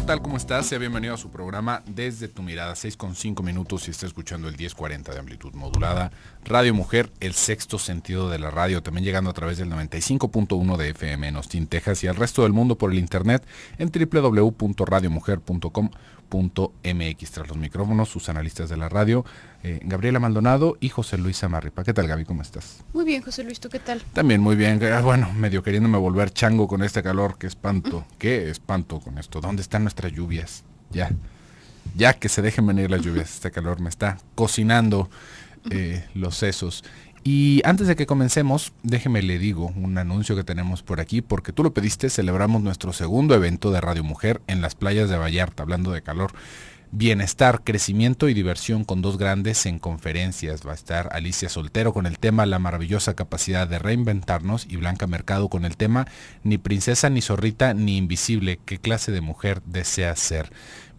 tal? ¿Cómo estás? Sea bienvenido a su programa Desde tu Mirada, 6:05 si está escuchando el 1040 de amplitud modulada. Radio Mujer, el sexto sentido de la radio, también llegando a través del 95.1 de FM en Austin, Texas, y al resto del mundo por el internet en www.radiomujer.com.mx. Tras los micrófonos, sus analistas de la radio, Gabriela Maldonado y José Luis Amarripa. ¿Qué tal, Gaby? ¿Cómo estás? Muy bien, José Luis, ¿tú qué tal? También muy bien. Bueno, medio queriéndome volver chango con este calor. Qué espanto. Qué espanto con esto. ¿Dónde están nuestras lluvias? Ya que se dejen venir las lluvias. Este calor me está cocinando los sesos. Y antes de que comencemos, déjeme le digo un anuncio que tenemos por aquí, porque tú lo pediste. Celebramos nuestro segundo evento de Radio Mujer en las playas de Vallarta, hablando de calor. Bienestar, crecimiento y diversión con dos grandes en conferencias. Va a estar Alicia Soltero con el tema La maravillosa capacidad de reinventarnos y Blanca Mercado con el tema Ni princesa, ni zorrita, ni invisible. ¿Qué clase de mujer deseas ser?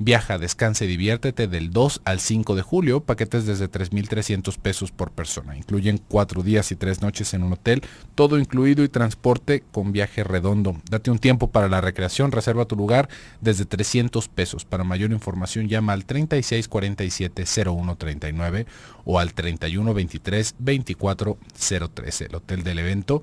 Viaja, descansa y diviértete del 2 al 5 de julio, paquetes desde 3,300 pesos por persona. Incluyen 4 días y 3 noches en un hotel, todo incluido y transporte con viaje redondo. Date un tiempo para la recreación, reserva tu lugar desde 300 pesos. Para mayor información llama al 3647-0139 o al 3123-24013. El hotel del evento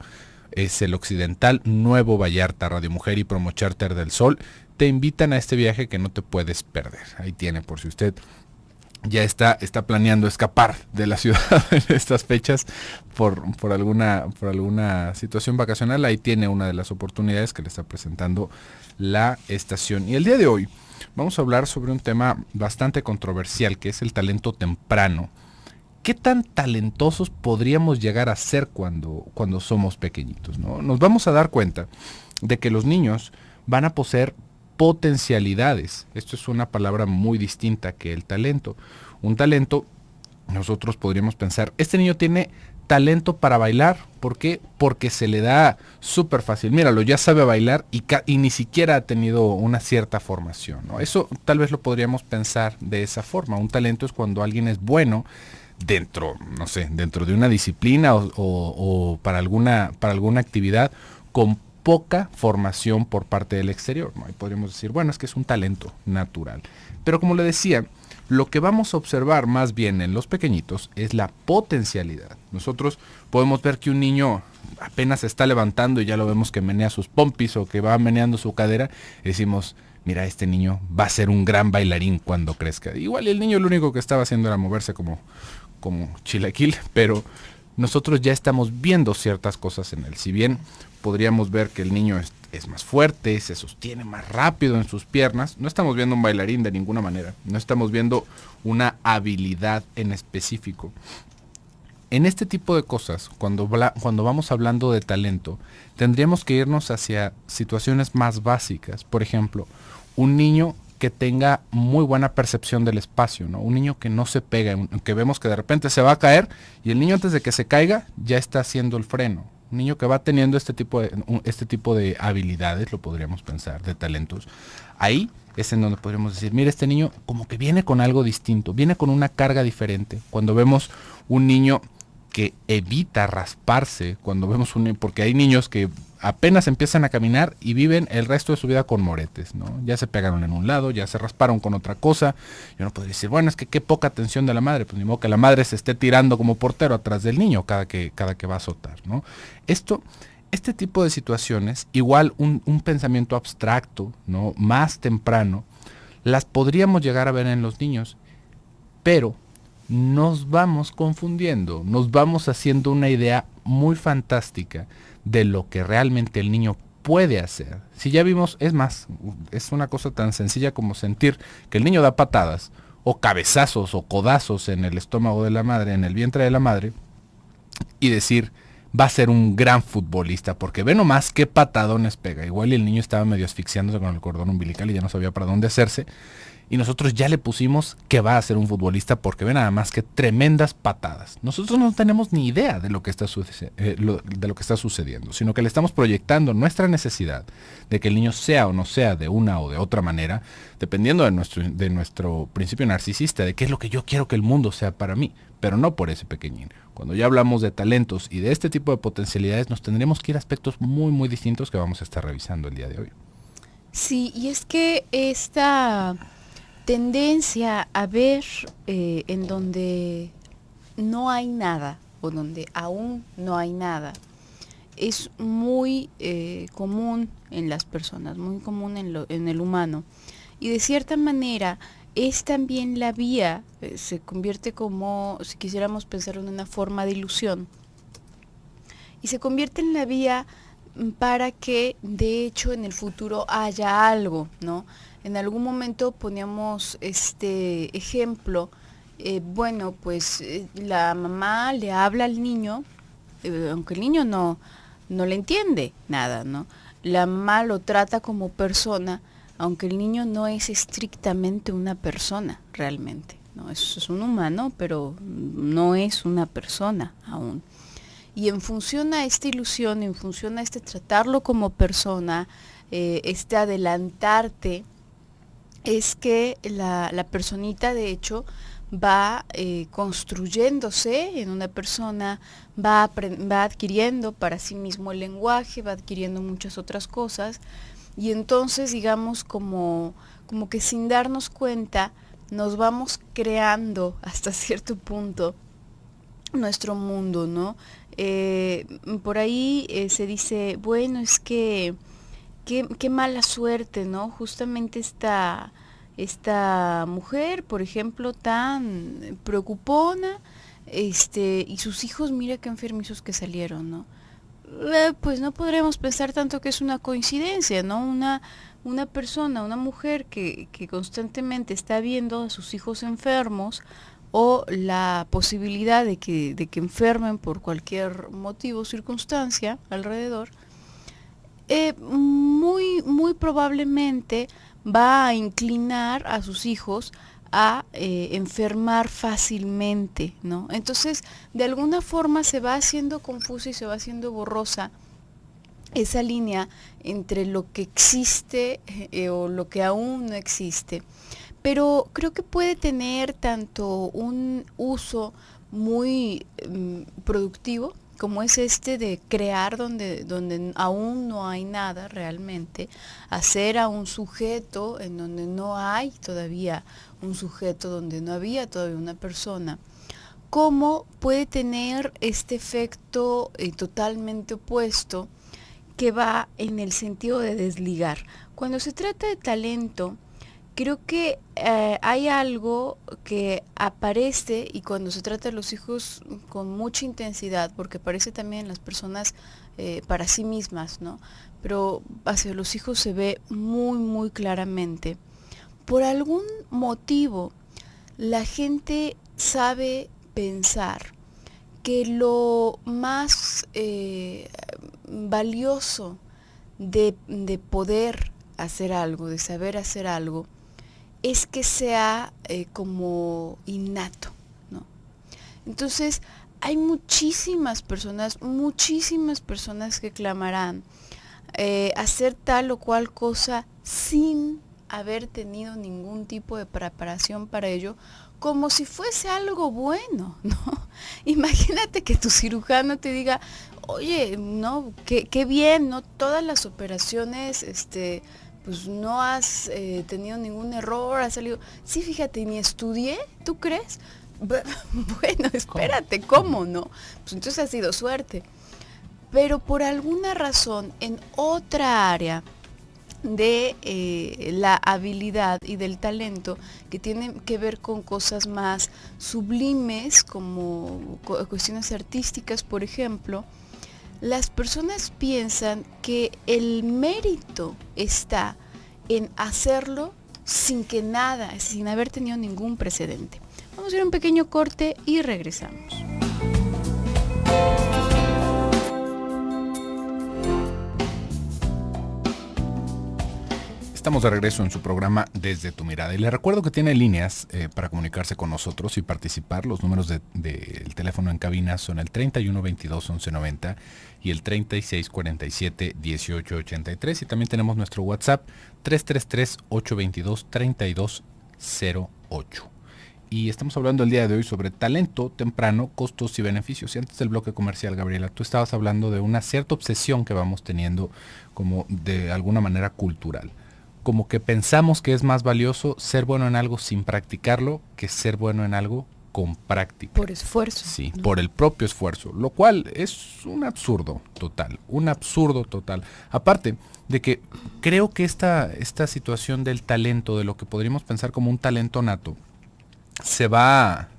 es el Occidental Nuevo Vallarta. Radio Mujer y Promo Charter del Sol te invitan a este viaje que no te puedes perder. Ahí tiene, por si usted ya está planeando escapar de la ciudad en estas fechas por alguna situación vacacional. Ahí tiene una de las oportunidades que le está presentando la estación. Y el día de hoy vamos a hablar sobre un tema bastante controversial, que es el talento temprano. ¿Qué tan talentosos podríamos llegar a ser cuando somos pequeñitos, ¿no? Nos vamos a dar cuenta de que los niños van a poseer potencialidades. Esto es una palabra muy distinta que el talento. Un talento, nosotros podríamos pensar, este niño tiene talento para bailar. ¿Por qué? Porque se le da súper fácil. Míralo, ya sabe bailar y ni siquiera ha tenido una cierta formación, ¿no? Eso tal vez lo podríamos pensar de esa forma. Un talento es cuando alguien es bueno dentro de una disciplina o para alguna actividad con poca formación por parte del exterior, ¿no? Y podríamos decir, bueno, es que es un talento natural. Pero como le decía, lo que vamos a observar más bien en los pequeñitos es la potencialidad. Nosotros podemos ver que un niño apenas se está levantando y ya lo vemos que menea sus pompis o que va meneando su cadera y decimos, mira, este niño va a ser un gran bailarín cuando crezca. Igual el niño lo único que estaba haciendo era moverse como chilaquil, pero nosotros ya estamos viendo ciertas cosas en él. Si bien podríamos ver que el niño es más fuerte, se sostiene más rápido en sus piernas, no estamos viendo un bailarín de ninguna manera, no estamos viendo una habilidad en específico. En este tipo de cosas, cuando vamos hablando de talento, tendríamos que irnos hacia situaciones más básicas. Por ejemplo, un niño que tenga muy buena percepción del espacio, ¿no? Un niño que no se pega, que vemos que de repente se va a caer y el niño antes de que se caiga ya está haciendo el freno. Un niño que va teniendo este tipo de habilidades, lo podríamos pensar, de talentos. Ahí es en donde podríamos decir, mira, este niño como que viene con algo distinto, viene con una carga diferente. Cuando vemos un niño que evita rasparse, cuando vemos porque hay niños que apenas empiezan a caminar y viven el resto de su vida con moretes, ¿no? Ya se pegaron en un lado, ya se rasparon con otra cosa. Y uno podría decir, bueno, es que qué poca atención de la madre, pues ni modo que la madre se esté tirando como portero atrás del niño cada que va a azotar, ¿no? Este tipo de situaciones, igual un pensamiento abstracto, ¿no? Más temprano, las podríamos llegar a ver en los niños, pero nos vamos confundiendo, nos vamos haciendo una idea muy fantástica de lo que realmente el niño puede hacer. Si ya vimos, es más, es una cosa tan sencilla como sentir que el niño da patadas, o cabezazos, o codazos en el estómago de la madre, en el vientre de la madre, y decir, va a ser un gran futbolista, porque ve nomás qué patadones pega. Igual el niño estaba medio asfixiándose con el cordón umbilical y ya no sabía para dónde hacerse. Y nosotros ya le pusimos que va a ser un futbolista porque ve nada más que tremendas patadas. Nosotros no tenemos ni idea de lo que está sucediendo, sino que le estamos proyectando nuestra necesidad de que el niño sea o no sea de una o de otra manera, dependiendo de nuestro principio narcisista, de qué es lo que yo quiero que el mundo sea para mí, pero no por ese pequeñín. Cuando ya hablamos de talentos y de este tipo de potencialidades, nos tendremos que ir a aspectos muy, muy distintos que vamos a estar revisando el día de hoy. Sí, y es que esta tendencia a ver en donde no hay nada o donde aún no hay nada es muy común en las personas, muy común en el humano. Y de cierta manera es también la vía, se convierte como, si quisiéramos pensar en una forma de ilusión, y se convierte en la vía para que de hecho en el futuro haya algo, ¿no? En algún momento poníamos este ejemplo, bueno, pues la mamá le habla al niño, aunque el niño no le entiende nada, ¿no? La mamá lo trata como persona, aunque el niño no es estrictamente una persona realmente, ¿no? Es un humano, pero no es una persona aún. Y en función a esta ilusión, en función a este tratarlo como persona, este adelantarte, es que la personita de hecho va construyéndose en una persona, va adquiriendo para sí mismo el lenguaje, va adquiriendo muchas otras cosas, y entonces digamos como que sin darnos cuenta nos vamos creando hasta cierto punto nuestro mundo, ¿no? Por ahí se dice, bueno, es que qué mala suerte, ¿no? Justamente esta mujer, por ejemplo, tan preocupona, y sus hijos, mira qué enfermizos que salieron, ¿no? Pues no podremos pensar tanto que es una coincidencia, ¿no? Una persona, una mujer que constantemente está viendo a sus hijos enfermos o la posibilidad de que enfermen por cualquier motivo o circunstancia alrededor, muy probablemente va a inclinar a sus hijos a enfermar fácilmente, ¿no? Entonces, de alguna forma se va haciendo confusa y se va haciendo borrosa esa línea entre lo que existe o lo que aún no existe. Pero creo que puede tener tanto un uso muy productivo, como es este de crear donde aún no hay nada realmente, hacer a un sujeto en donde no hay todavía un sujeto, donde no había todavía una persona, cómo puede tener este efecto totalmente opuesto que va en el sentido de desligar. Cuando se trata de talento, creo que hay algo que aparece y cuando se trata de los hijos con mucha intensidad, porque aparece también en las personas para sí mismas, ¿no? Pero hacia los hijos se ve muy claramente. Por algún motivo, la gente sabe pensar que lo más valioso de poder hacer algo, de saber hacer algo, es que sea como innato, ¿no? Entonces, hay muchísimas personas que clamarán hacer tal o cual cosa sin haber tenido ningún tipo de preparación para ello, como si fuese algo bueno, ¿no? Imagínate que tu cirujano te diga, oye, no, qué bien, no todas las operaciones, pues no has tenido ningún error, has salido. Sí, fíjate, ni estudié, ¿tú crees? Bueno, ¿Cómo? espérate, ¿cómo no? Pues entonces ha sido suerte. Pero por alguna razón, en otra área de la habilidad y del talento que tienen que ver con cosas más sublimes, como cuestiones artísticas, por ejemplo, las personas piensan que el mérito está en hacerlo sin que nada, sin haber tenido ningún precedente. Vamos a ir a un pequeño corte y regresamos. Estamos de regreso en su programa Desde tu mirada y le recuerdo que tiene líneas para comunicarse con nosotros y participar. Los números del teléfono en cabina son el 31 22 11 90 y el 36 47 18 83 y también tenemos nuestro WhatsApp 333 822 32 08. Y estamos hablando el día de hoy sobre talento temprano, costos y beneficios. Y antes del bloque comercial, Gabriela, tú estabas hablando de una cierta obsesión que vamos teniendo como de alguna manera cultural. como que pensamos que es más valioso ser bueno en algo sin practicarlo que ser bueno en algo con práctica. Por esfuerzo. Sí, ¿no? por el propio esfuerzo, lo cual es un absurdo total, un absurdo total. Aparte de que creo que esta situación del talento, de lo que podríamos pensar como un talento nato, se va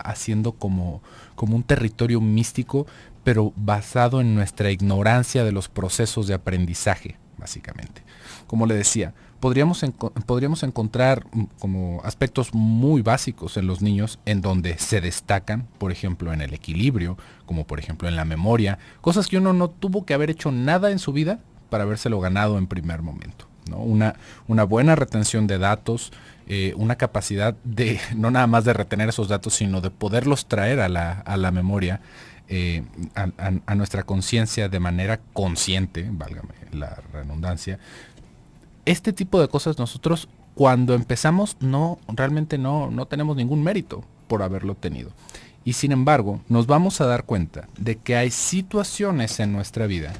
haciendo como un territorio místico, pero basado en nuestra ignorancia de los procesos de aprendizaje, básicamente. Como le decía, podríamos encontrar como aspectos muy básicos en los niños en donde se destacan, por ejemplo, en el equilibrio, como por ejemplo en la memoria, cosas que uno no tuvo que haber hecho nada en su vida para habérselo ganado en primer momento, ¿no? Una buena retención de datos, una capacidad de no nada más de retener esos datos, sino de poderlos traer a la memoria, a nuestra conciencia de manera consciente, válgame la redundancia. Este tipo de cosas nosotros cuando empezamos realmente no tenemos ningún mérito por haberlo tenido. Y sin embargo, nos vamos a dar cuenta de que hay situaciones en nuestra vida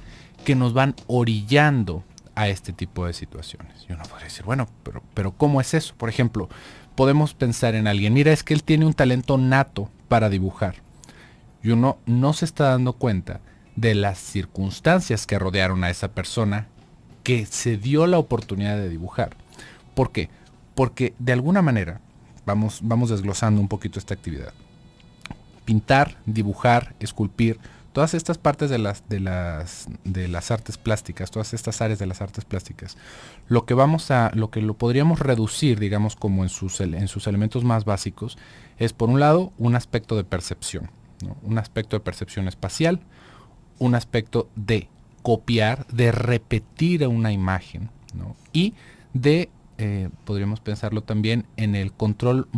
que nos van orillando a este tipo de situaciones. Y uno podría decir, bueno, pero ¿cómo es eso? Por ejemplo, podemos pensar en alguien, mira, es que él tiene un talento nato para dibujar. Y uno no se está dando cuenta de las circunstancias que rodearon a esa persona que se dio la oportunidad de dibujar. ¿Por qué? Porque de alguna manera, vamos desglosando un poquito esta actividad. Pintar, dibujar, esculpir, todas estas partes de las artes plásticas, todas estas áreas de las artes plásticas, lo que lo podríamos reducir, digamos, como en sus elementos más básicos, es por un lado un aspecto de percepción, ¿no? Un aspecto de percepción espacial, un aspecto de copiar, de repetir una imagen, ¿no? Y de, podríamos pensarlo también en el control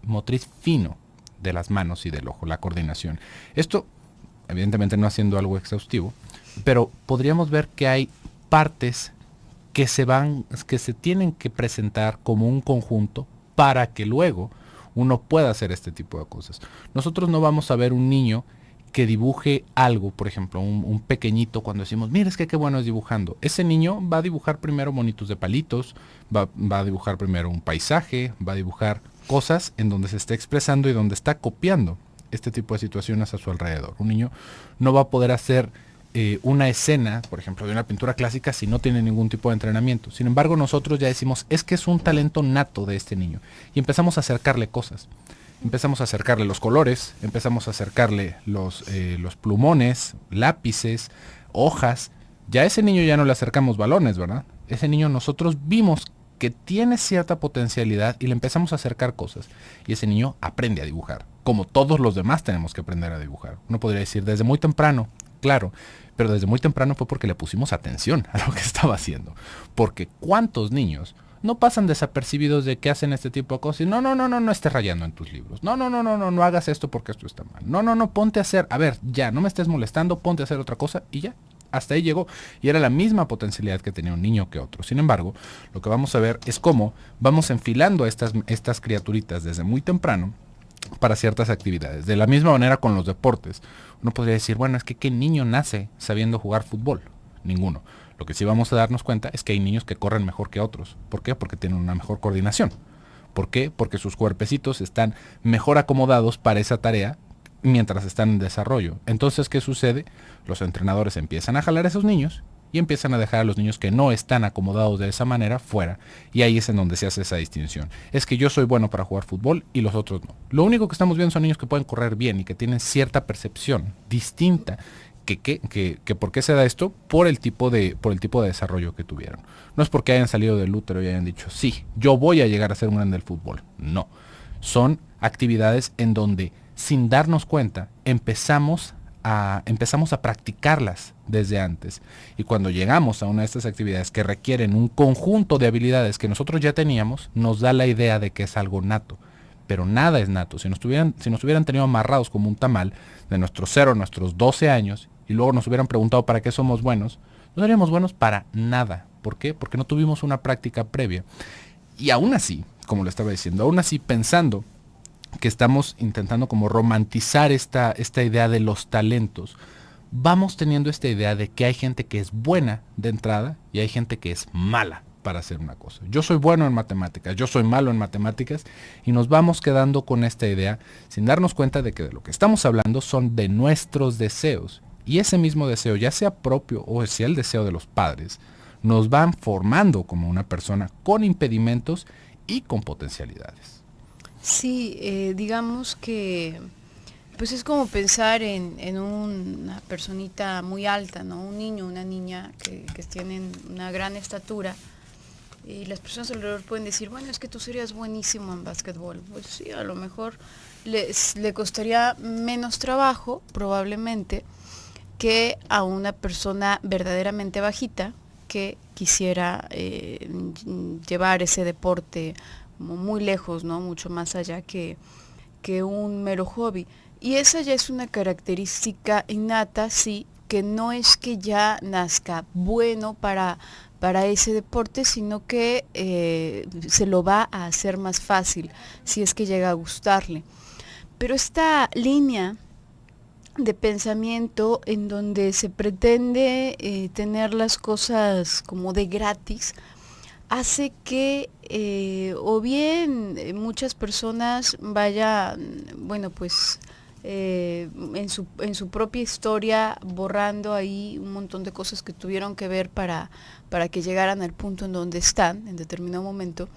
motriz fino de las manos y del ojo, la coordinación. Esto, evidentemente no haciendo algo exhaustivo, pero podríamos ver que hay partes que se tienen que presentar como un conjunto para que luego uno pueda hacer este tipo de cosas. Nosotros no vamos a ver un niño que dibuje algo, por ejemplo, un pequeñito, cuando decimos, mira, es que qué bueno es dibujando. Ese niño va a dibujar primero monitos de palitos, va a dibujar primero un paisaje, va a dibujar cosas en donde se está expresando y donde está copiando este tipo de situaciones a su alrededor. Un niño no va a poder hacer una escena, por ejemplo, de una pintura clásica si no tiene ningún tipo de entrenamiento. Sin embargo, nosotros ya decimos, es que es un talento nato de este niño. Y empezamos a acercarle cosas. Empezamos a acercarle los colores, empezamos a acercarle los plumones, lápices, hojas. Ya a ese niño ya no le acercamos balones, ¿verdad? Ese niño nosotros vimos que tiene cierta potencialidad y le empezamos a acercar cosas. Y ese niño aprende a dibujar, como todos los demás tenemos que aprender a dibujar. Uno podría decir desde muy temprano, claro, pero desde muy temprano fue porque le pusimos atención a lo que estaba haciendo. Porque ¿cuántos niños no pasan desapercibidos de que hacen este tipo de cosas? Y no estés rayando en tus libros. No hagas esto porque esto está mal. No, ponte a hacer, a ver, ya, no me estés molestando, ponte a hacer otra cosa y ya. Hasta ahí llegó y era la misma potencialidad que tenía un niño que otro. Sin embargo, lo que vamos a ver es cómo vamos enfilando a estas criaturitas desde muy temprano para ciertas actividades. De la misma manera con los deportes. Uno podría decir, bueno, es que ¿qué niño nace sabiendo jugar fútbol? Ninguno. Lo que sí vamos a darnos cuenta es que hay niños que corren mejor que otros. ¿Por qué? Porque tienen una mejor coordinación. ¿Por qué? Porque sus cuerpecitos están mejor acomodados para esa tarea mientras están en desarrollo. Entonces, ¿qué sucede? Los entrenadores empiezan a jalar a esos niños y empiezan a dejar a los niños que no están acomodados de esa manera fuera. Y ahí es en donde se hace esa distinción. Es que yo soy bueno para jugar fútbol y los otros no. Lo único que estamos viendo son niños que pueden correr bien y que tienen cierta percepción distinta. Que ¿por qué se da esto? Por el tipo de desarrollo que tuvieron. No es porque hayan salido del útero y hayan dicho, sí, yo voy a llegar a ser un grande del fútbol. No. Son actividades en donde, sin darnos cuenta, empezamos a practicarlas desde antes. Y cuando llegamos a una de estas actividades que requieren un conjunto de habilidades que nosotros ya teníamos, nos da la idea de que es algo nato. Pero nada es nato. Si nos hubieran tenido amarrados como un tamal de nuestros 0 a nuestros 12 años y luego nos hubieran preguntado para qué somos buenos, no seríamos buenos para nada. ¿Por qué? Porque no tuvimos una práctica previa. Y aún así, como lo estaba diciendo, aún así pensando que estamos intentando como romantizar esta idea de los talentos, vamos teniendo esta idea de que hay gente que es buena de entrada y hay gente que es mala para hacer una cosa. Yo soy bueno en matemáticas, yo soy malo en matemáticas, y nos vamos quedando con esta idea sin darnos cuenta de que de lo que estamos hablando son de nuestros deseos. Y ese mismo deseo, ya sea propio o sea el deseo de los padres, nos van formando como una persona con impedimentos y con potencialidades. Sí, digamos que pues es como pensar en una personita muy alta, ¿no? Un niño, una niña que tienen una gran estatura, y las personas alrededor pueden decir, bueno, es que tú serías buenísimo en básquetbol. Pues sí, a lo mejor le costaría menos trabajo, probablemente, que a una persona verdaderamente bajita que quisiera llevar ese deporte muy lejos, ¿no? Mucho más allá que un mero hobby. Y esa ya es una característica innata, sí, que no es que ya nazca bueno para ese deporte, sino que se lo va a hacer más fácil si es que llega a gustarle. Pero esta línea de pensamiento en donde se pretende tener las cosas como de gratis, hace que o bien muchas personas vayan, bueno, pues en su propia historia borrando ahí un montón de cosas que tuvieron que ver para que llegaran al punto en donde están en determinado momento.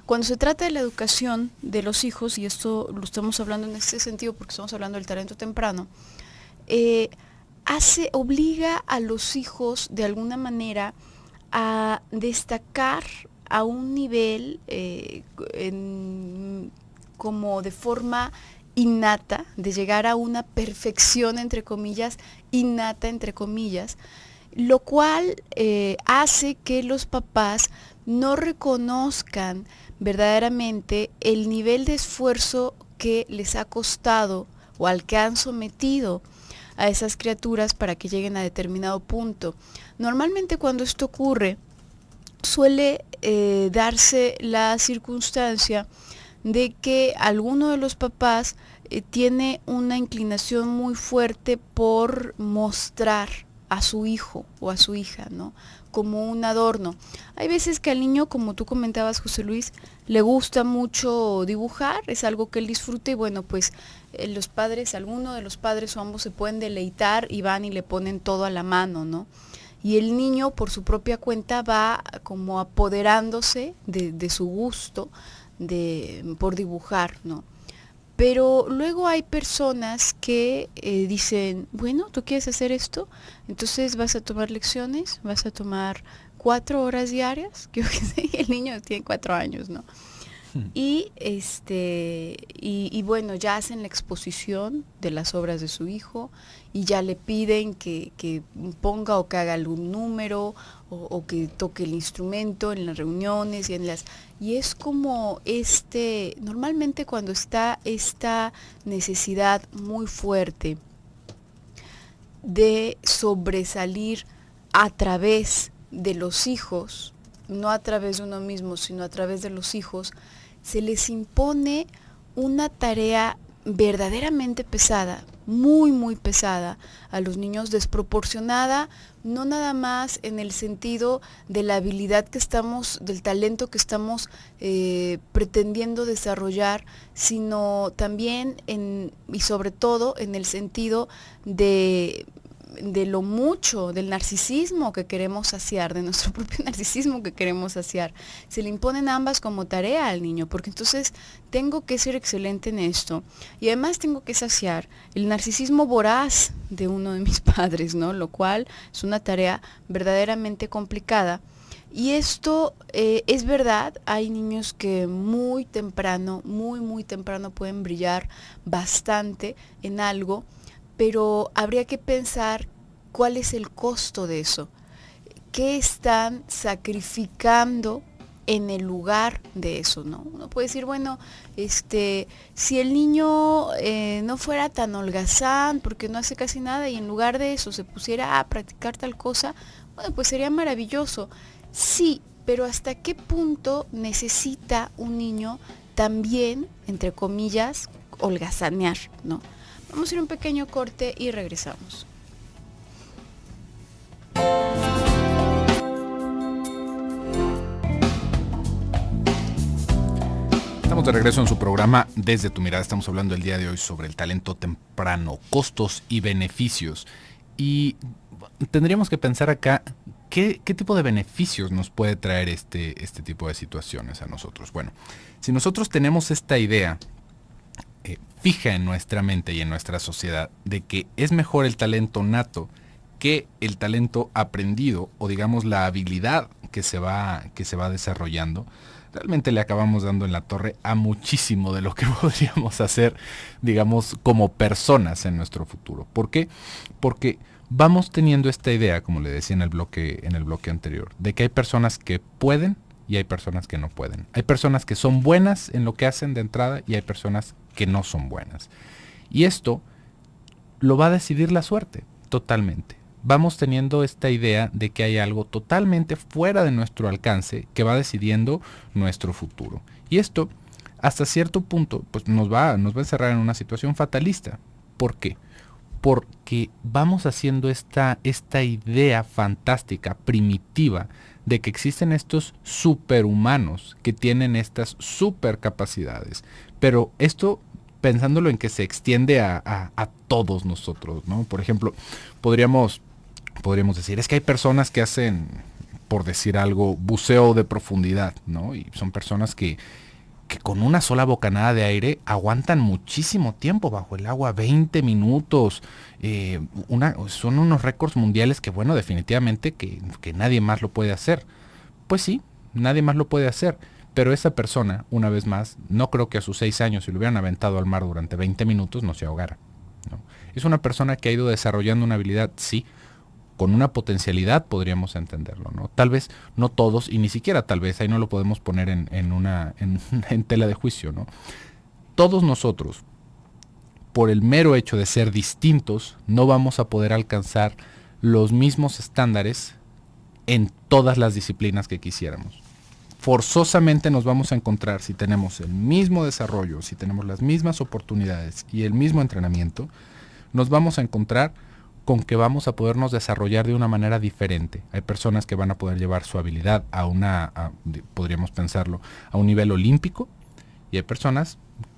Cuando se trata de la educación de los hijos, y esto lo estamos hablando en este sentido porque estamos hablando del talento temprano, obliga a los hijos de alguna manera a destacar a un nivel como de forma innata, de llegar a una perfección, entre comillas, innata, entre comillas, lo cual hace que los papás no reconozcan verdaderamente el nivel de esfuerzo que les ha costado o al que han sometido a esas criaturas para que lleguen a determinado punto. Normalmente cuando esto ocurre, suele darse la circunstancia de que alguno de los papás tiene una inclinación muy fuerte por mostrar a su hijo o a su hija, ¿no? Como un adorno. Hay veces que al niño, como tú comentabas, José Luis, le gusta mucho dibujar, es algo que él disfruta, y bueno, pues los padres, alguno de los padres o ambos se pueden deleitar y van y le ponen todo a la mano, ¿no? Y el niño por su propia cuenta va como apoderándose de su gusto por dibujar, ¿no? Pero luego hay personas que dicen, bueno, ¿tú quieres hacer esto? Entonces vas a tomar lecciones, vas a tomar 4 horas diarias, que el niño tiene 4 años, ¿no? Y bueno, ya hacen la exposición de las obras de su hijo y ya le piden que ponga o que haga algún número o que toque el instrumento en las reuniones y es como normalmente cuando está esta necesidad muy fuerte de sobresalir a través de los hijos, no a través de uno mismo, sino a través de los hijos, se les impone una tarea verdaderamente pesada, muy, muy pesada a los niños, desproporcionada, no nada más en el sentido de la habilidad del talento que estamos pretendiendo desarrollar, sino también y sobre todo en el sentido de lo mucho, del narcisismo que queremos saciar, de nuestro propio narcisismo que queremos saciar. Se le imponen ambas como tarea al niño, porque entonces tengo que ser excelente en esto y además tengo que saciar el narcisismo voraz de uno de mis padres, ¿no? Lo cual es una tarea verdaderamente complicada. Y esto es verdad, hay niños que muy temprano, muy, muy temprano pueden brillar bastante en algo, pero habría que pensar cuál es el costo de eso, qué están sacrificando en el lugar de eso, ¿no? Uno puede decir, bueno, si el niño no fuera tan holgazán porque no hace casi nada y en lugar de eso se pusiera a practicar tal cosa, bueno, pues sería maravilloso. Sí, pero ¿hasta qué punto necesita un niño también, entre comillas, holgazanear, ¿no? Vamos a ir a un pequeño corte y regresamos. Estamos de regreso en su programa Desde tu Mirada. Estamos hablando el día de hoy sobre el talento temprano, costos y beneficios. Y tendríamos que pensar acá, ¿qué tipo de beneficios nos puede traer este tipo de situaciones a nosotros? Bueno, si nosotros tenemos esta idea fija en nuestra mente y en nuestra sociedad de que es mejor el talento nato que el talento aprendido, o digamos la habilidad que se va desarrollando, realmente le acabamos dando en la torre a muchísimo de lo que podríamos hacer, digamos, como personas en nuestro futuro. ¿Por qué? Porque vamos teniendo esta idea, como le decía en el bloque anterior, de que hay personas que pueden y hay personas que no pueden. Hay personas que son buenas en lo que hacen de entrada y hay personas que no son buenas. Y esto lo va a decidir la suerte, totalmente. Vamos teniendo esta idea de que hay algo totalmente fuera de nuestro alcance que va decidiendo nuestro futuro. Y esto, hasta cierto punto, pues nos va a encerrar en una situación fatalista. ¿Por qué? Porque vamos haciendo esta idea fantástica, primitiva, de que existen estos superhumanos que tienen estas supercapacidades. Pero esto, pensándolo en que se extiende a todos nosotros, ¿no? Por ejemplo, podríamos decir, es que hay personas que hacen, por decir algo, buceo de profundidad, ¿no? Y son personas que con una sola bocanada de aire aguantan muchísimo tiempo bajo el agua, 20 minutos. Son unos récords mundiales que, bueno, definitivamente que nadie más lo puede hacer. Pues sí, nadie más lo puede hacer. Pero esa persona, una vez más, no creo que a sus 6 años, si lo hubieran aventado al mar durante 20 minutos, no se ahogara, ¿no? Es una persona que ha ido desarrollando una habilidad, sí, con una potencialidad podríamos entenderlo, ¿no? Tal vez no todos, y ni siquiera tal vez, ahí no lo podemos poner en tela de juicio, ¿no? Todos nosotros, por el mero hecho de ser distintos, no vamos a poder alcanzar los mismos estándares en todas las disciplinas que quisiéramos. Forzosamente nos vamos a encontrar, si tenemos el mismo desarrollo, si tenemos las mismas oportunidades y el mismo entrenamiento, nos vamos a encontrar con que vamos a podernos desarrollar de una manera diferente. Hay personas que van a poder llevar su habilidad podríamos pensarlo, a un nivel olímpico, y hay personas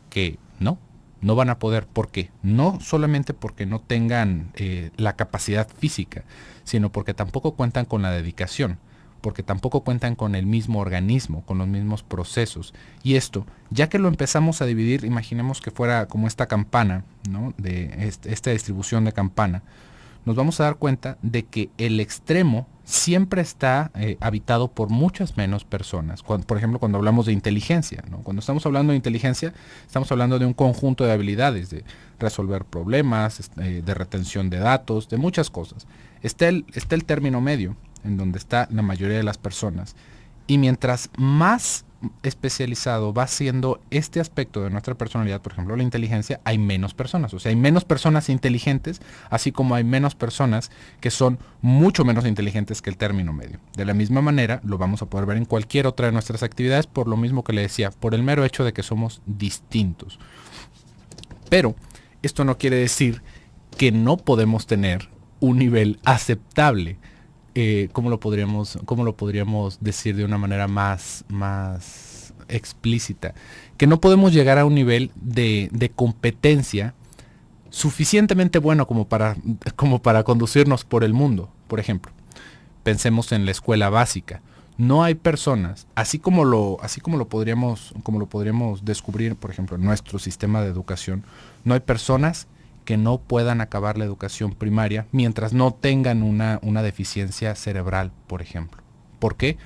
que no van a poder. ¿Por qué? No solamente porque no tengan la capacidad física, sino porque tampoco cuentan con la dedicación, porque tampoco cuentan con el mismo organismo, con los mismos procesos. Y esto, ya que lo empezamos a dividir, imaginemos que fuera como esta campana, ¿no? De esta distribución de campana, nos vamos a dar cuenta de que el extremo siempre está habitado por muchas menos personas. Por ejemplo, cuando hablamos de inteligencia, ¿no? Cuando estamos hablando de inteligencia, estamos hablando de un conjunto de habilidades, de resolver problemas, de retención de datos, de muchas cosas. Está el término medio, en donde está la mayoría de las personas. Y mientras más especializado va siendo este aspecto de nuestra personalidad, por ejemplo la inteligencia, hay menos personas. O sea, hay menos personas inteligentes, así como hay menos personas que son mucho menos inteligentes que el término medio. De la misma manera, lo vamos a poder ver en cualquier otra de nuestras actividades, por lo mismo que le decía, por el mero hecho de que somos distintos. Pero esto no quiere decir que no podemos tener un nivel aceptable. ¿Cómo lo podríamos decir de una manera más explícita? Que no podemos llegar a un nivel de competencia suficientemente bueno como para conducirnos por el mundo. Por ejemplo, pensemos en la escuela básica. No hay personas, así como lo podríamos descubrir, por ejemplo, en nuestro sistema de educación, no hay personas que no puedan acabar la educación primaria mientras no tengan una deficiencia cerebral, por ejemplo. ¿Por qué?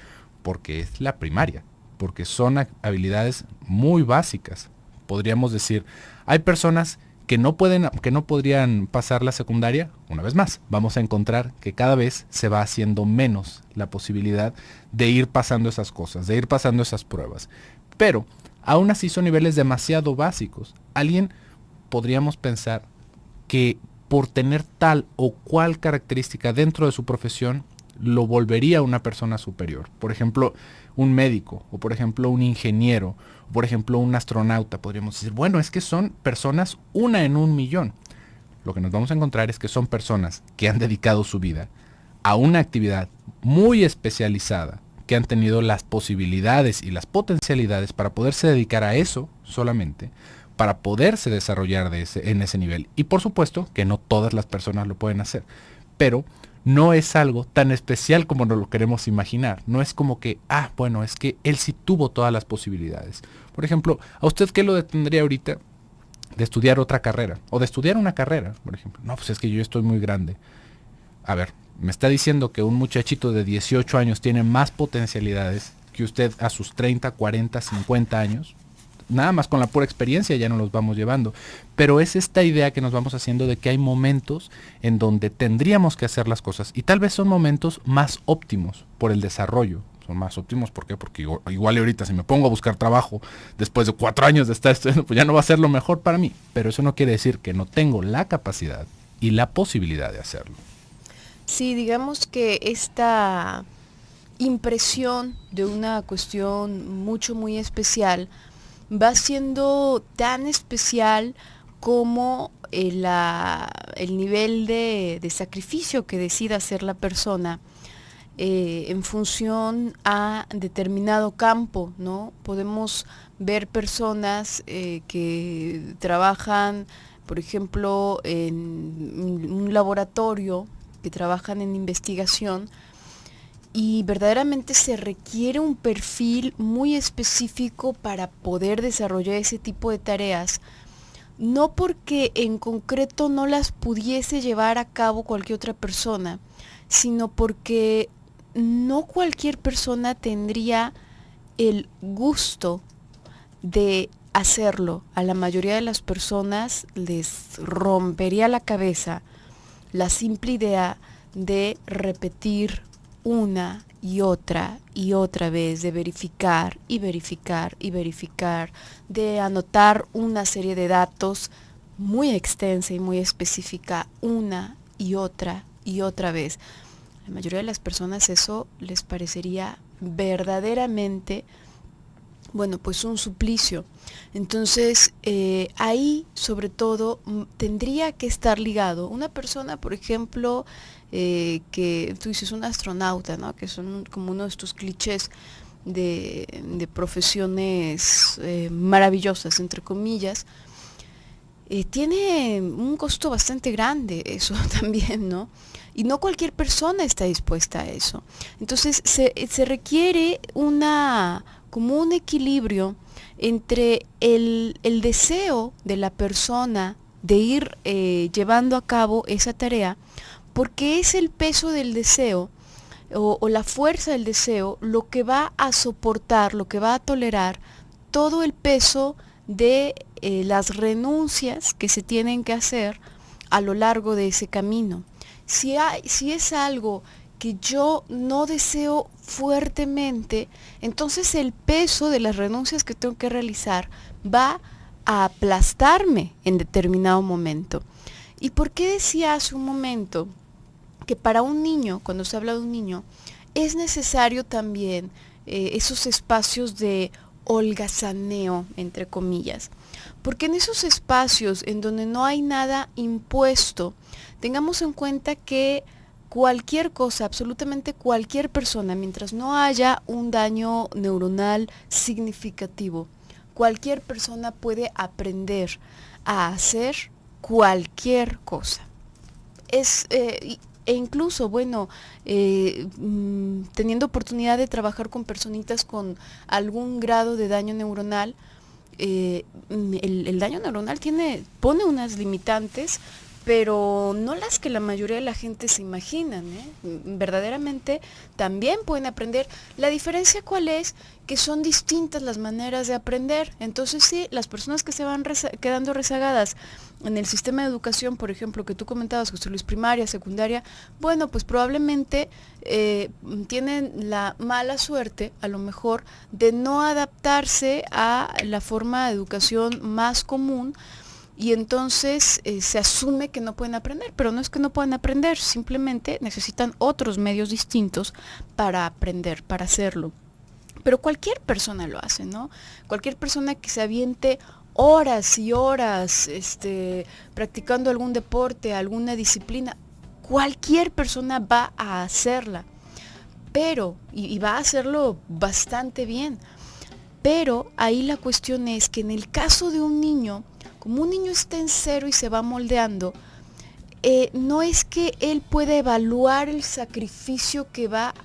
Porque es la primaria, porque son habilidades muy básicas. Podríamos decir, hay personas que no podrían pasar la secundaria. Una vez más, vamos a encontrar que cada vez se va haciendo menos la posibilidad de ir pasando esas cosas, de ir pasando esas pruebas. Pero aún así son niveles demasiado básicos. Podríamos pensar que por tener tal o cual característica dentro de su profesión, lo volvería una persona superior. Por ejemplo, un médico, o por ejemplo un ingeniero, o por ejemplo un astronauta. Podríamos decir, bueno, es que son personas 1 en 1.000.000. Lo que nos vamos a encontrar es que son personas que han dedicado su vida a una actividad muy especializada, que han tenido las posibilidades y las potencialidades para poderse dedicar a eso solamente, para poderse desarrollar en ese nivel. Y por supuesto que no todas las personas lo pueden hacer, pero no es algo tan especial como nos lo queremos imaginar. No es como que, bueno, es que él sí tuvo todas las posibilidades. Por ejemplo, ¿a usted qué lo detendría ahorita de estudiar otra carrera? O de estudiar una carrera, por ejemplo. No, pues es que yo estoy muy grande. A ver, me está diciendo que un muchachito de 18 años tiene más potencialidades que usted a sus 30, 40, 50 años. Nada más con la pura experiencia ya nos los vamos llevando. Pero es esta idea que nos vamos haciendo de que hay momentos en donde tendríamos que hacer las cosas. Y tal vez son momentos más óptimos por el desarrollo. Son más óptimos, ¿por qué? Porque igual ahorita si me pongo a buscar trabajo después de 4 años de estar estudiando, pues ya no va a ser lo mejor para mí. Pero eso no quiere decir que no tengo la capacidad y la posibilidad de hacerlo. Sí, digamos que esta impresión de una cuestión muy especial va siendo tan especial como el nivel de sacrificio que decida hacer la persona en función a determinado campo, ¿no? Podemos ver personas que trabajan, por ejemplo, en un laboratorio, que trabajan en investigación, y verdaderamente se requiere un perfil muy específico para poder desarrollar ese tipo de tareas, no porque en concreto no las pudiese llevar a cabo cualquier otra persona, sino porque no cualquier persona tendría el gusto de hacerlo. A la mayoría de las personas les rompería la cabeza la simple idea de repetir una y otra vez, de verificar y verificar y verificar, de anotar una serie de datos muy extensa y muy específica una y otra vez. A la mayoría de las personas eso les parecería verdaderamente, bueno, pues un suplicio. Entonces, ahí sobre todo tendría que estar ligado una persona, por ejemplo, que tú dices un astronauta, ¿no? Que son como uno de estos clichés de profesiones maravillosas, entre comillas. Tiene un costo bastante grande eso también, ¿no? Y no cualquier persona está dispuesta a eso. Entonces se requiere como un equilibrio entre el deseo de la persona de ir llevando a cabo esa tarea, porque es el peso del deseo o la fuerza del deseo lo que va a soportar, lo que va a tolerar todo el peso de las renuncias que se tienen que hacer a lo largo de ese camino. Si es algo que yo no deseo fuertemente, entonces el peso de las renuncias que tengo que realizar va a aplastarme en determinado momento. ¿Y por qué decía hace un momento que para un niño, cuando se habla de un niño, es necesario también esos espacios de holgazaneo, entre comillas? Porque en esos espacios en donde no hay nada impuesto, tengamos en cuenta que cualquier cosa, absolutamente cualquier persona, mientras no haya un daño neuronal significativo, cualquier persona puede aprender a hacer cualquier cosa. E incluso, bueno, teniendo oportunidad de trabajar con personitas con algún grado de daño neuronal, el daño neuronal pone unas limitantes, pero no las que la mayoría de la gente se imaginan, verdaderamente también pueden aprender. La diferencia ¿cuál es? Que son distintas las maneras de aprender. Entonces sí, las personas que se van quedando rezagadas en el sistema de educación, por ejemplo, que tú comentabas, José Luis, primaria, secundaria, bueno, pues probablemente tienen la mala suerte, a lo mejor, de no adaptarse a la forma de educación más común, y entonces se asume que no pueden aprender, pero no es que no puedan aprender, simplemente necesitan otros medios distintos para aprender, para hacerlo. Pero cualquier persona lo hace, ¿no? Cualquier persona que se aviente horas y horas practicando algún deporte, alguna disciplina, cualquier persona va a hacerla. pero, y va a hacerlo bastante bien, pero ahí la cuestión es que en el caso de un niño, como un niño está en cero y se va moldeando, no es que él pueda evaluar el sacrificio que va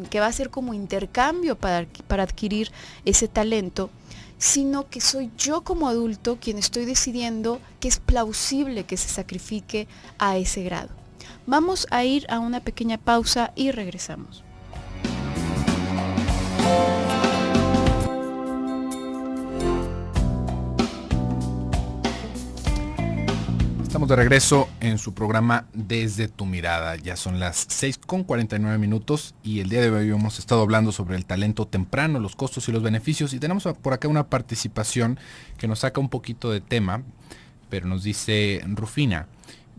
que va a hacer como intercambio para adquirir ese talento, sino que soy yo como adulto quien estoy decidiendo que es plausible que se sacrifique a ese grado. Vamos a ir a una pequeña pausa y regresamos. Estamos de regreso en su programa Desde tu Mirada. Ya son las 6:49 y el día de hoy hemos estado hablando sobre el talento temprano, los costos y los beneficios, y tenemos por acá una participación que nos saca un poquito de tema, pero nos dice Rufina: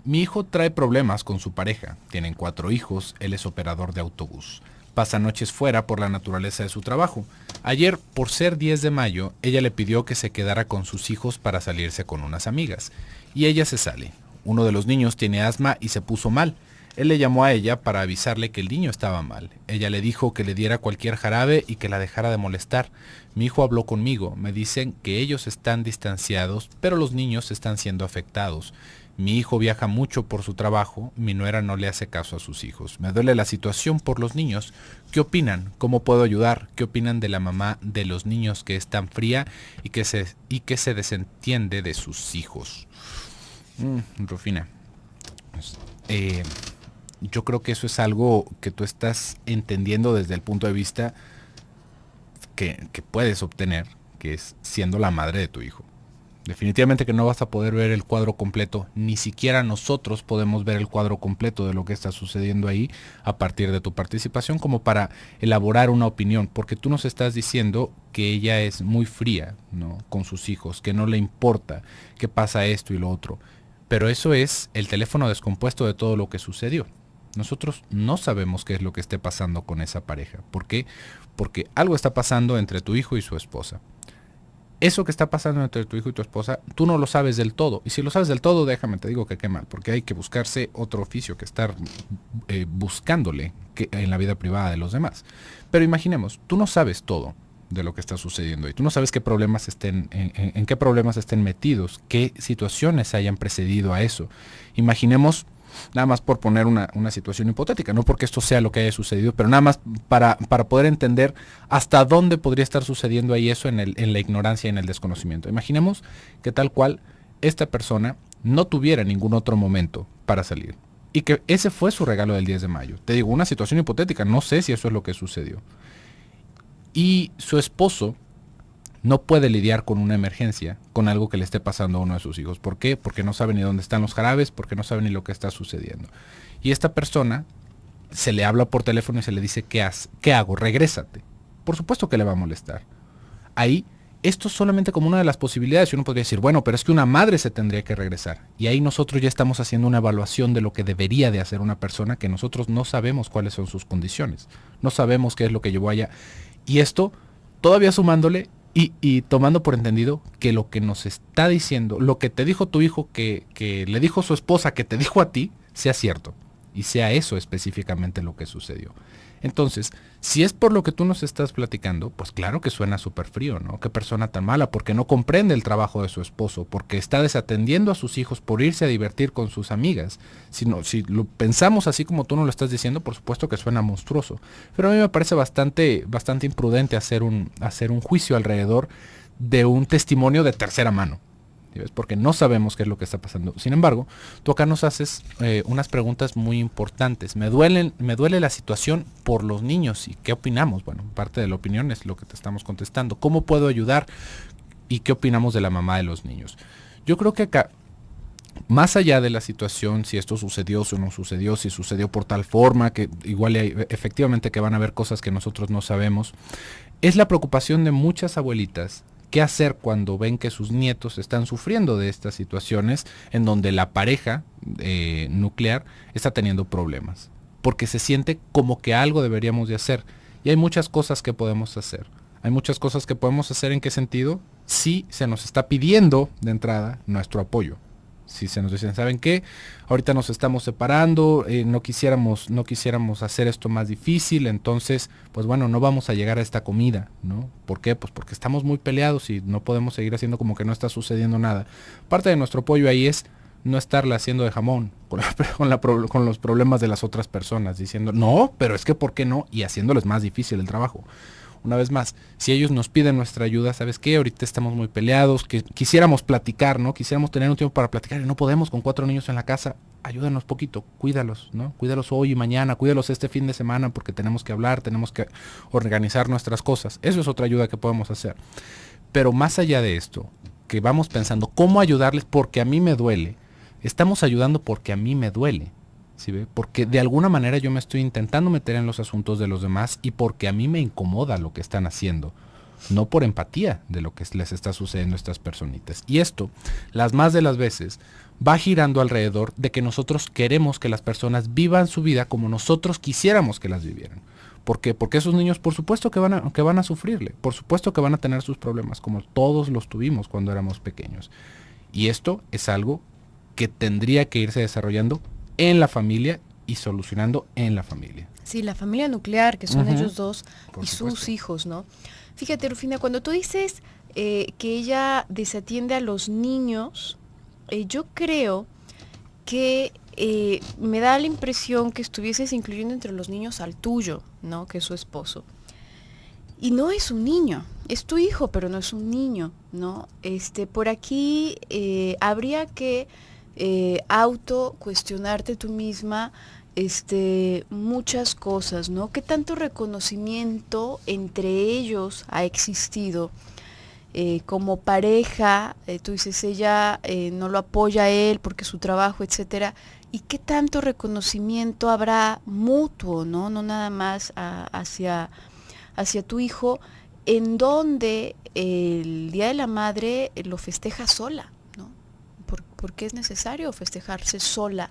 mi hijo trae problemas con su pareja, tienen 4 hijos, él es operador de autobús. Pasa noches fuera por la naturaleza de su trabajo. Ayer, por ser 10 de mayo, ella le pidió que se quedara con sus hijos para salirse con unas amigas. Y ella se sale. Uno de los niños tiene asma y se puso mal. Él le llamó a ella para avisarle que el niño estaba mal. Ella le dijo que le diera cualquier jarabe y que la dejara de molestar. Mi hijo habló conmigo. Me dicen que ellos están distanciados, pero los niños están siendo afectados. Mi hijo viaja mucho por su trabajo, mi nuera no le hace caso a sus hijos. Me duele la situación por los niños. ¿Qué opinan? ¿Cómo puedo ayudar? ¿Qué opinan de la mamá de los niños que es tan fría y que se desentiende de sus hijos? Rufina, yo creo que eso es algo que tú estás entendiendo desde el punto de vista que puedes obtener, que es siendo la madre de tu hijo. Definitivamente que no vas a poder ver el cuadro completo, ni siquiera nosotros podemos ver el cuadro completo de lo que está sucediendo ahí a partir de tu participación como para elaborar una opinión, porque tú nos estás diciendo que ella es muy fría, ¿no?, con sus hijos, que no le importa, que pasa esto y lo otro, pero eso es el teléfono descompuesto de todo lo que sucedió. Nosotros no sabemos qué es lo que esté pasando con esa pareja. ¿Por qué? Porque algo está pasando entre tu hijo y su esposa. Eso que está pasando entre tu hijo y tu esposa, tú no lo sabes del todo. Y si lo sabes del todo, déjame, te digo que qué mal, porque hay que buscarse otro oficio que estar buscándole en la vida privada de los demás. Pero imaginemos, tú no sabes todo de lo que está sucediendo y tú no sabes qué problemas en qué problemas estén metidos, qué situaciones hayan precedido a eso. Imaginemos, nada más por poner una situación hipotética, no porque esto sea lo que haya sucedido, pero nada más para poder entender hasta dónde podría estar sucediendo ahí eso en la ignorancia y en el desconocimiento. Imaginemos que tal cual esta persona no tuviera ningún otro momento para salir y que ese fue su regalo del 10 de mayo. Te digo, una situación hipotética, no sé si eso es lo que sucedió. Y su esposo no puede lidiar con una emergencia, con algo que le esté pasando a uno de sus hijos. ¿Por qué? Porque no sabe ni dónde están los jarabes, porque no sabe ni lo que está sucediendo. Y esta persona se le habla por teléfono y se le dice, ¿qué hago? Regrésate. Por supuesto que le va a molestar. Ahí, esto es solamente como una de las posibilidades. Y uno podría decir, bueno, pero es que una madre se tendría que regresar. Y ahí nosotros ya estamos haciendo una evaluación de lo que debería de hacer una persona que nosotros no sabemos cuáles son sus condiciones. No sabemos qué es lo que llevó allá. Y esto, todavía sumándole y tomando por entendido que lo que nos está diciendo, lo que te dijo tu hijo, que le dijo su esposa, que te dijo a ti, sea cierto. Y sea eso específicamente lo que sucedió. Entonces, si es por lo que tú nos estás platicando, pues claro que suena súper frío, ¿no? Qué persona tan mala, porque no comprende el trabajo de su esposo, porque está desatendiendo a sus hijos por irse a divertir con sus amigas. Si lo pensamos así como tú nos lo estás diciendo, por supuesto que suena monstruoso. Pero a mí me parece bastante imprudente hacer un juicio alrededor de un testimonio de tercera mano. Porque no sabemos qué es lo que está pasando. Sin embargo, tú acá nos haces unas preguntas muy importantes. Me duele la situación por los niños. ¿Y qué opinamos? Bueno, parte de la opinión es lo que te estamos contestando. ¿Cómo puedo ayudar? ¿Y qué opinamos de la mamá de los niños? Yo creo que acá, más allá de la situación, si esto sucedió, si no sucedió, si sucedió por tal forma, que igual efectivamente que van a haber cosas que nosotros no sabemos, es la preocupación de muchas abuelitas. ¿Qué hacer cuando ven que sus nietos están sufriendo de estas situaciones en donde la pareja nuclear está teniendo problemas? Porque se siente como que algo deberíamos de hacer. Y hay muchas cosas que podemos hacer. Hay muchas cosas que podemos hacer. ¿En qué sentido? Si se nos está pidiendo de entrada nuestro apoyo. Si se nos dicen, ¿saben qué? Ahorita nos estamos separando, no quisiéramos hacer esto más difícil, entonces, pues bueno, no vamos a llegar a esta comida, ¿no? ¿Por qué? Pues porque estamos muy peleados y no podemos seguir haciendo como que no está sucediendo nada. Parte de nuestro apoyo ahí es no estarle haciendo de jamón con los problemas de las otras personas, diciendo, no, pero es que ¿por qué no? Y haciéndoles más difícil el trabajo. Una vez más, si ellos nos piden nuestra ayuda, ¿sabes qué? Ahorita estamos muy peleados, que quisiéramos platicar, ¿no? Quisiéramos tener un tiempo para platicar y no podemos con 4 niños en la casa. Ayúdanos poquito, cuídalos, ¿no? Cuídalos hoy y mañana, cuídalos este fin de semana porque tenemos que hablar, tenemos que organizar nuestras cosas. Eso es otra ayuda que podemos hacer. Pero más allá de esto, que vamos pensando cómo ayudarles porque a mí me duele, estamos ayudando porque a mí me duele. ¿Sí ve? Porque de alguna manera yo me estoy intentando meter en los asuntos de los demás y porque a mí me incomoda lo que están haciendo, no por empatía de lo que les está sucediendo a estas personitas. Y esto, las más de las veces, va girando alrededor de que nosotros queremos que las personas vivan su vida como nosotros quisiéramos que las vivieran. ¿Por qué? Porque esos niños por supuesto que van a sufrirle, por supuesto que van a tener sus problemas, como todos los tuvimos cuando éramos pequeños. Y esto es algo que tendría que irse desarrollando en la familia y solucionando en la familia. Sí, la familia nuclear, que son ellos dos Por y supuesto. sus hijos, ¿no? Fíjate, Rufina, cuando tú dices que ella desatiende a los niños, yo creo que me da la impresión que estuvieses incluyendo entre los niños al tuyo, ¿no? Que es su esposo. Y no es un niño, es tu hijo, pero no es un niño, ¿no? Por aquí habría que auto cuestionarte tú misma muchas cosas, ¿no? ¿Qué tanto reconocimiento entre ellos ha existido? Como pareja, tú dices, ella no lo apoya a él porque su trabajo, etcétera. ¿Y qué tanto reconocimiento habrá mutuo, no? No nada más hacia tu hijo, en donde el Día de la Madre lo festeja sola, ¿no? Porque es necesario festejarse sola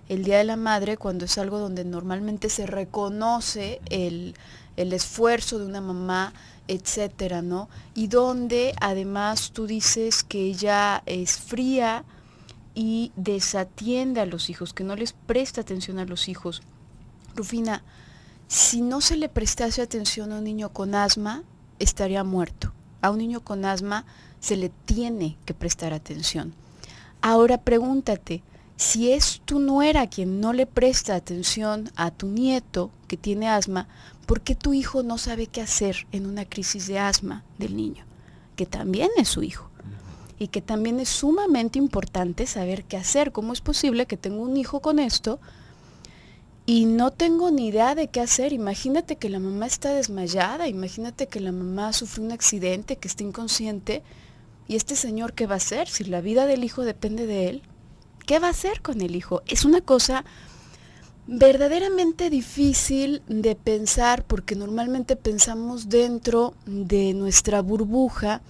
el Día de la Madre cuando es algo donde normalmente se reconoce el esfuerzo de una mamá, etcétera, ¿no? Y donde además tú dices que ella es fría y desatiende a los hijos, que no les presta atención a los hijos. Rufina, si no se le prestase atención a un niño con asma, estaría muerto. A un niño con asma se le tiene que prestar atención. Ahora pregúntate, si es tu nuera quien no le presta atención a tu nieto que tiene asma, ¿por qué tu hijo no sabe qué hacer en una crisis de asma del niño? Que también es su hijo. Y que también es sumamente importante saber qué hacer. ¿Cómo es posible que tenga un hijo con esto y no tengo ni idea de qué hacer? Imagínate que la mamá está desmayada, imagínate que la mamá sufrió un accidente, que está inconsciente, y este señor, ¿qué va a hacer? Si la vida del hijo depende de él, ¿qué va a hacer con el hijo? Es una cosa verdaderamente difícil de pensar porque normalmente pensamos dentro de nuestra burbuja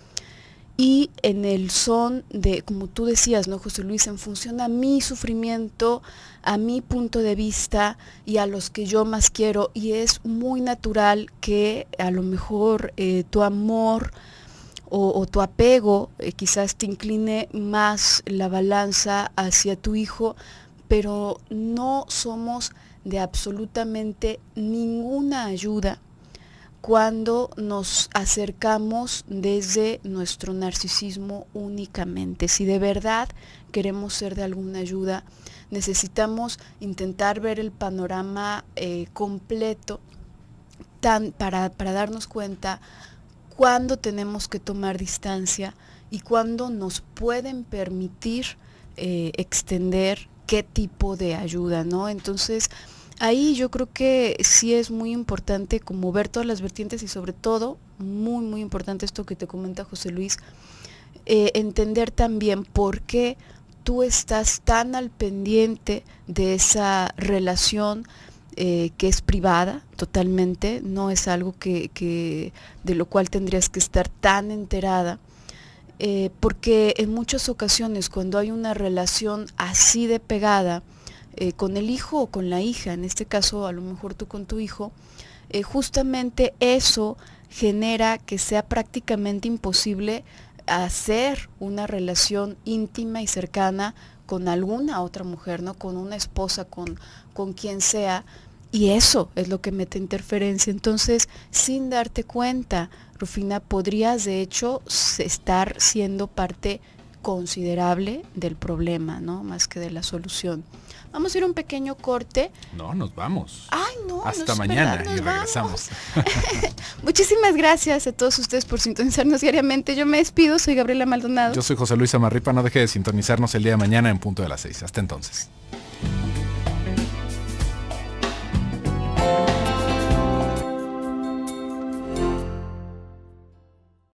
y en el son de, como tú decías, ¿no, José Luis? En función a mi sufrimiento, a mi punto de vista y a los que yo más quiero, y es muy natural que a lo mejor tu amor o tu apego quizás te incline más la balanza hacia tu hijo, pero no somos de absolutamente ninguna ayuda cuando nos acercamos desde nuestro narcisismo únicamente. Si de verdad queremos ser de alguna ayuda, necesitamos intentar ver el panorama completo para darnos cuenta cuándo tenemos que tomar distancia y cuándo nos pueden permitir extender qué tipo de ayuda, ¿no? Entonces, ahí yo creo que sí es muy importante como ver todas las vertientes y sobre todo, muy, muy importante esto que te comenta José Luis, entender también por qué tú estás tan al pendiente de esa relación que es privada totalmente, no es algo que de lo cual tendrías que estar tan enterada, porque en muchas ocasiones cuando hay una relación así de pegada con el hijo o con la hija, en este caso a lo mejor tú con tu hijo, justamente eso genera que sea prácticamente imposible hacer una relación íntima y cercana con alguna otra mujer, ¿no? Con una esposa, con quien sea, y eso es lo que mete interferencia. Entonces, sin darte cuenta, Rufina, podrías de hecho estar siendo parte considerable del problema, ¿no? Más que de la solución. Vamos a ir a un pequeño corte. No, nos vamos. Ay, no. Hasta no es mañana verdad, y regresamos. Muchísimas gracias a todos ustedes por sintonizarnos diariamente. Yo me despido, soy Gabriela Maldonado. Yo soy José Luis Amarripa, no deje de sintonizarnos el día de mañana en punto de las 6. Hasta entonces.